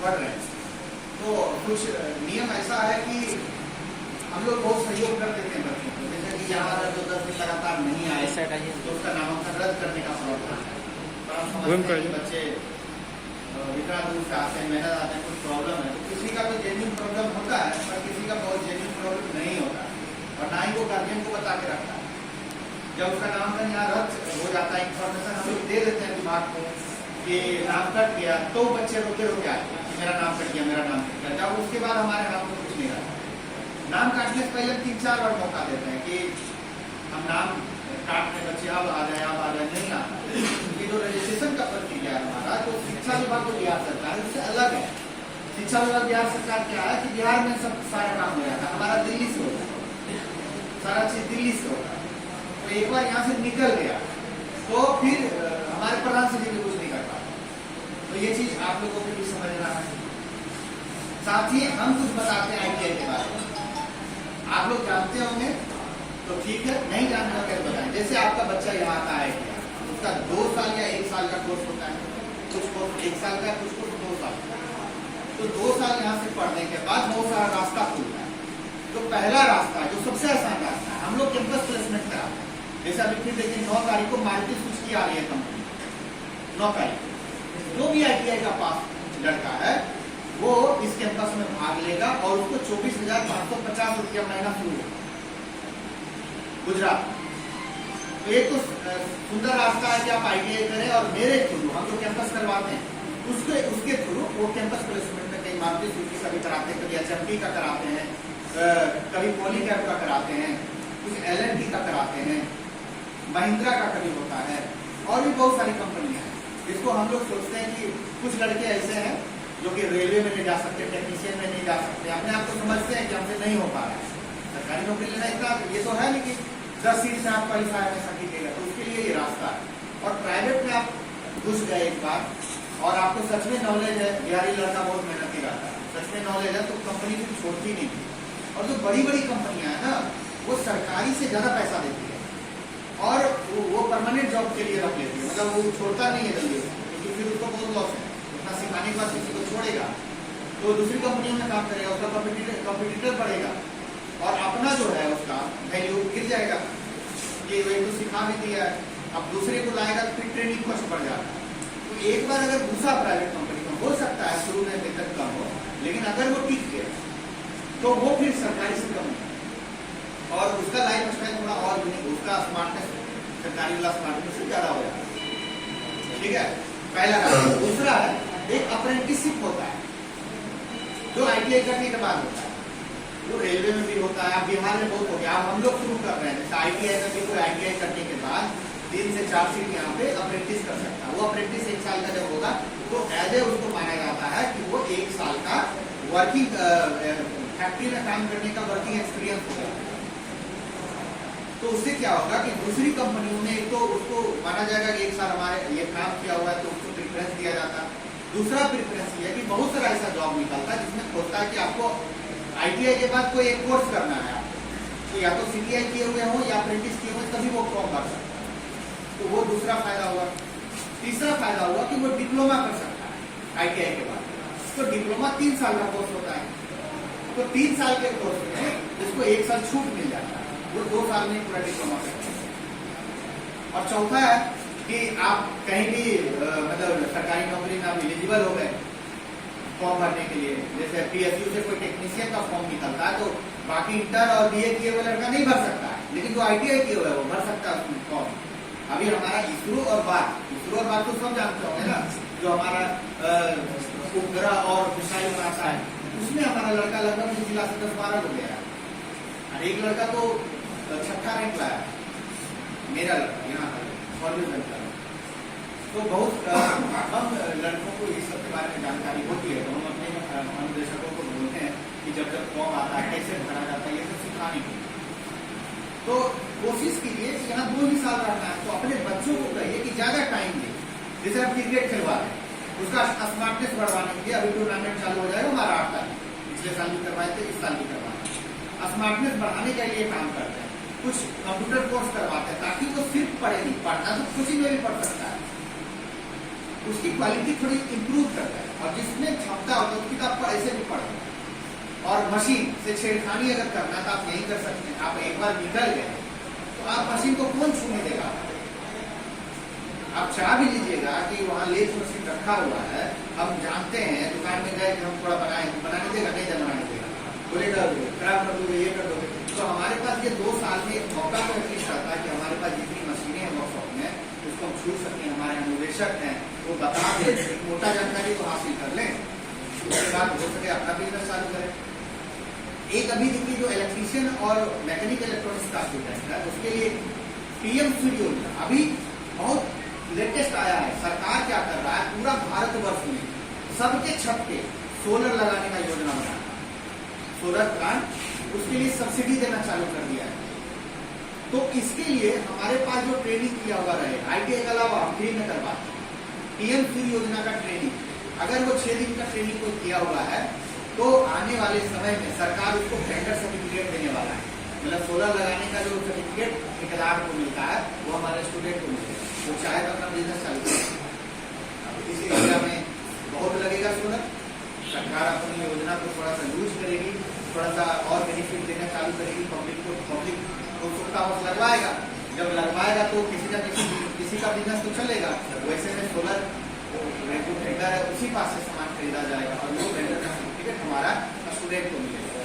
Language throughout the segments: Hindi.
पढ़ रहे हैं। तो कुछ नियम ऐसा है कि हम लोग बहुत सहयोग कर देते हैं बच्चों को, जैसे कि यहाँ जो 10 दिन लगातार नहीं आए तो उसका नामांकन रद्द करने का प्रावधान है। पर हम समझते हैं कि बच्चे इतना दूर से आते हैं, मेहनत आते हैं, कुछ प्रॉब्लम है, तो किसी का तो जेन्युइन प्रॉब्लम होता है, पर किसी का बहुत जेन्युइन प्रॉब्लम नहीं होता और ना ही वो गार्जियन को बता के रखता है। जब उसका नामांकन यहाँ रद्द हो जाता है, इंफॉर्मेशन हम लोग दे देते हैं विभाग को कि नाम कट गया, तो बच्चे रोके रोके आते हैं कि मेरा नाम कट गया, मेरा नाम कट गया। जब उसके बाद हमारे नाम को कुछ नहीं रहता, नाम काटने से पहले 3-4 बार मौका देते हैं कि हम नाम काटने बच्चे अब आ जाए, अब आ जाए, नहीं आता। ये जो रजिस्ट्रेशन का प्रक्रिया है हमारा, तो शिक्षा विभाग को बिहार सरकार उससे अलग है। शिक्षा विभाग बिहार सरकार क्या है कि बिहार में सब सारा काम हो जाता है, हमारा दिल्ली से होता है, सारा चीज दिल्ली से होता है। तो एक बार यहाँ से निकल गया तो फिर हमारे प्रधान सचिव भी कुछ नहीं कर पाते। तो ये चीज आप लोगों को भी समझना है। साथ ही हम कुछ बताते हैं ITI के बारे में, आप लोग जानते होंगे तो ठीक है, नहीं जानते हो कैसे बताएं। जैसे आपका बच्चा यहाँ आता है, उसका 2 साल या 1 साल का कोर्स होता है, कुछ कोर्स 1 साल का, कुछ कोर्स 2 साल का। तो 2 साल यहाँ से पढ़ने के बाद बहुत सारा रास्ता खुलता है। तो पहला रास्ता जो सबसे आसान रास्ता है, हम लोग कैंपस प्लेसमेंट कराते हैं। जैसे अभी फिर देखिए 9 तारीख को मारुति सुजुकी आ रही है कंपनी, 9 तारीख को जो भी ITI का पास लड़का है वो इस कैंपस में भाग लेगा और उसको 24,550 रुपया महीना शुरू होगा गुजरात। तो एक तो सुंदर रास्ता है कि आप ITI करें और मेरे थ्रू हम जो कैंपस करवाते हैं उसके थ्रू वो कैंपस प्लेसमेंट में कहीं मारुति सुजुकी का भी कराते हैं, कभी HMT का कराते हैं, कभी पॉलीकैब का कराते हैं, कुछ LNT का कराते हैं, महिंद्रा का कभी होता है और भी बहुत सारी कंपनियां हैं। जिसको हम लोग सोचते हैं कि कुछ लड़के ऐसे हैं जो कि रेलवे में नहीं जा सकते, टेक्नीशियन में नहीं जा सकते, अपने आप को समझते हैं कि हमसे नहीं हो पा रहा है, सरकारी नौकरी लेना इतना ये तो है नहीं कि 10 सीट से आप क्वालिफाई हमेशा कीजिएगा। तो उसके लिए ये रास्ता है। और प्राइवेट में आप घुस गए एक बार और आपको सच में नॉलेज है, बिहारी लड़का बहुत मेहनती रहता है, सच में नॉलेज है, तो कंपनी को छोड़ती नहीं। और जो बड़ी बड़ी कंपनियां है ना, वो सरकारी से ज्यादा पैसा देती है और वो परमानेंट जॉब के लिए रख लेती है, मतलब वो छोड़ता नहीं है जल्दी, क्योंकि फिर उसको बहुत लॉस है। उतना सिखाने के बाद किसी को छोड़ेगा तो दूसरी कंपनियों में काम करेगा, उसका कॉम्पिटिटर बढ़ेगा और अपना जो है उसका वैल्यू गिर जाएगा। ये वही तो सिखा भी दिया है, अब दूसरे को लाएगा तो फिर ट्रेनिंग कॉस्ट बढ़ जाता है। तो एक बार अगर घुसा प्राइवेट कंपनी में, हो सकता है शुरू में वेतन कम हो, लेकिन अगर वो टिक गया तो वो फिर सरकारी से कम है और उसका लाइफ स्टाइल थोड़ा और यूनिक, उसका स्मार्टनेस सरकारी वाला स्मार्टनेस से ज्यादा हो जाता है। ठीक है, पहला है। दूसरा है एक अप्रेंटिसशिप होता है जो ITI करने के बाद होता है, वो रेलवे में भी होता है, बिहार में बहुत हो गया। अब हम लोग शुरू कर रहे हैं, जैसे ITI में भी कोई ITI करने के बाद 3 से 4 सीट यहाँ पे अप्रेंटिस कर सकता है। वो अप्रेंटिस 1 साल का जब होगा तो एज ए उसको माना जाता है कि वो 1 साल का वर्किंग फैक्ट्री में काम करने का वर्किंग एक्सपीरियंस होगा। तो उससे क्या होगा कि दूसरी कंपनियों में एक तो उसको माना जाएगा कि 1 साल हमारे ये काम किया हुआ है तो उसको प्रेफरेंस दिया जाता है। दूसरा प्रेफरेंस ये है कि बहुत सारा ऐसा जॉब निकलता है जिसमें होता है कि आपको ITI के बाद कोई एक कोर्स करना है, तो या तो CTI किए हुए हो या अप्रेंटिस किए हुए, तभी वो फॉर्म भर सकता है। तो वो दूसरा फायदा हुआ। तीसरा फायदा हुआ कि वो डिप्लोमा कर सकता है ITI के बाद। तो डिप्लोमा 3 साल का कोर्स होता है, तो 3 साल के कोर्स में जिसको 1 साल छूट मिल जाता है, वो 2 साल में पूरा डिप्लोमा करते हैं। और चौथा है कि आप कहीं भी मतलब सरकारी नौकरी में आप एलिजिबल हो गए फॉर्म भरने के लिए, जैसे PSU से कोई टेक्नीशियन का फॉर्म निकलता है तो बाकी इंटर और BA किए हुए लड़का नहीं भर सकता है, लेकिन जो ITI किए हुए है वो भर सकता है उसमें फॉर्म। अभी हमारा ISRO और बात तो सब जानते होंगे ना, जो हमारा उपग्रह और मिसाइल बनाता है, उसमें हमारा लड़का लगभग जिला से 10-12 हो गया है। एक लड़का तो 6ठा रैंक लाया, मेरा लड़का यहाँ पर। तो बहुत कम लड़कों को इस सब के बारे में जानकारी होती है, तो हम अपने अनुदेशकों को बोलते हैं कि जब फॉर्म आता है कैसे भरा जाता है, ये सब सिखाने के लिए। तो कोशिश कीजिए कि यहाँ 2 ही साल रहना है, तो अपने बच्चों को कहिए कि ज्यादा टाइम दे। जैसे हम क्रिकेट खिलवा रहे हैं, उसका स्मार्टनेस बढ़वाने के लिए अभी टूर्नामेंट चालू हो जाएगा हमारा 8 तारीख, पिछले साल भी करवाए थे, इस साल भी करवाए। स्मार्टनेस बढ़ाने के लिए काम करते हैं, कुछ कंप्यूटर कोर्स करवाते हैं ताकि वो सिर्फ पढ़े नहीं, पढ़ना तो कोचिंग में भी पढ़ सकता है, उसकी क्वालिटी थोड़ी इंप्रूव करता है, और जिसमें क्षमता होता है उसकी तो आपको ऐसे भी पड़ता है। और मशीन से छेड़खानी अगर करना तो आप नहीं कर सकते। आप एक बार निकल गए तो आप मशीन को कौन छूने देगा? आप चाह भी लीजिएगा कि वहाँ लेथ मशीन रखा हुआ है, हम जानते हैं, दुकान में गए कि हम थोड़ा बनाने देगा, नहीं दे बनाने देगा, बोलेगा खराब कर दोगे, ये कर दोगे। तो हमारे पास ये 2 साल में एक मौका तो एटलीस्ट आता है कि हमारे पास जितनी मशीनें हैं वर्कशॉप में उसको हम छू सकते हैं। हमारे अनुवेशक हैं, वो बता दें, एक मोटा जानकारी तो हासिल कर लें, उसके बाद हो सके अपना बिजनेस चालू करें। एक अभी देखिए जो इलेक्ट्रीशियन और मैकेनिकल इलेक्ट्रॉनिक्स का स्टूडेंट है उसके लिए पीएम सूर्य योजना अभी बहुत लेटेस्ट आया है। सरकार क्या कर रहा है, पूरा भारतवर्ष में सबके छत पे सोलर लगाने का योजना बना, सोलर प्लांट, उसके लिए सब्सिडी देना चालू कर दिया है। तो इसके लिए हमारे पास जो ट्रेनिंग किया हुआ रहे, ITI के अलावा हम फ्री में करवाते हैं पीएम सूर्य योजना का ट्रेनिंग। अगर वो 6 दिन का ट्रेनिंग को किया हुआ है तो आने वाले समय में सरकार उसको वेंडर सर्टिफिकेट देने वाला है। मतलब सोलर लगाने का जो सर्टिफिकेट ठेकेदार को मिलता है वो हमारे स्टूडेंट को मिलेगा, वो चाहे तो अपना बिजनेस चालू करें। इस एरिया में बहुत लगेगा सोलर, सरकार अपनी योजना को थोड़ा सा यूज करेगी, थोड़ा सा और बेनिफिट देना चालू करेगी पब्लिक को सुविधा लगवाएगा। जब लगवाएगा तो किसी का बिजनेस तो चलेगा। वैसे में सोलर जो वेंडर है उसी पास से सामान खरीदा जाएगा और वो वेंडर का सर्टिफिकेट हमारा स्टूडेंट को मिलेगा।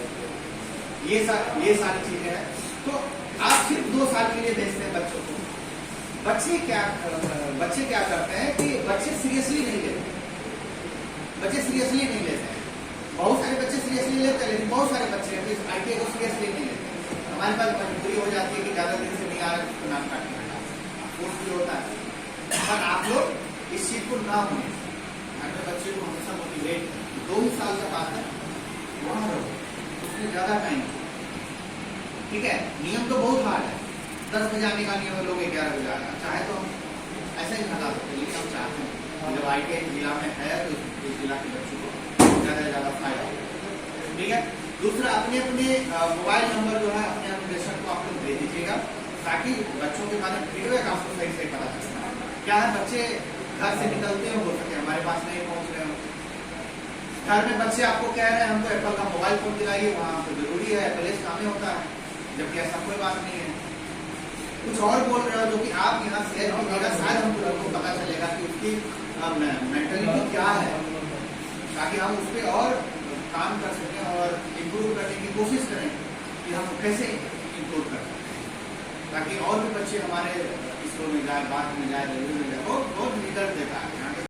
ये सारी चीजें हैं। तो आप सिर्फ 2 साल के लिए भेजते हैं बच्चों को। बच्चे क्या करते हैं कि बच्चे सीरियसली नहीं लेते, बहुत सारे बच्चे सीरियसली लेते हैं, लेकिन बहुत सारे बच्चे ITI को सीरियसली नहीं लेते। हमारे पास मजबूरी हो जाती है कि ज्यादा दिन से नहीं आ रहा तो नाम काटना भी होता है। पर आप लोग इस चीज को ना होने, अपने बच्चे को हमेशा मोटिवेट, 2 साल का बात है, वहां रहो, उसमें ज्यादा टाइम, ठीक है। नियम तो बहुत हार्ड है, 10 बजे आने का नियम है, लोग 11 बजे आना चाहे तो हम ऐसे ही भगा सकते हैं, लेकिन हम चाहते हैं जब ITI जिला में है तो इस जिला के बच्चों को ज्यादा से ज्यादा फायदा हो, ठीक है। दूसरा, अपने मोबाइल नंबर जो है अपने अनुदेशक को आप लोग दे दीजिएगा ताकि बच्चों के बारे में फीडबैक आपको सही से पता चल सकता है। क्या है, बच्चे घर से निकलते हो सके हमारे पास नहीं पहुंच रहे हो, घर में बच्चे आपको कह रहे हैं हमको एप्पल का मोबाइल फोन दिलाइए, वहाँ तो जरूरी है, एप्पल काम में होता है, जबकि ऐसा कोई बात नहीं है। कुछ और बोल रहे हो जो कि आप यहाँ शेयर कीजिएगा, शायद हमको पता चलेगा कि उसकी मेंटलिटी क्या है, ताकि हम उस पर और काम कर सकें और इम्प्रूव करने की कोशिश करें कि हम कैसे इम्प्रूव कर सकते हैं, ताकि और भी बच्चे हमारे इसरो में जाए, बाद में जाए, रेलवे में जाए, बहुत रिजल्ट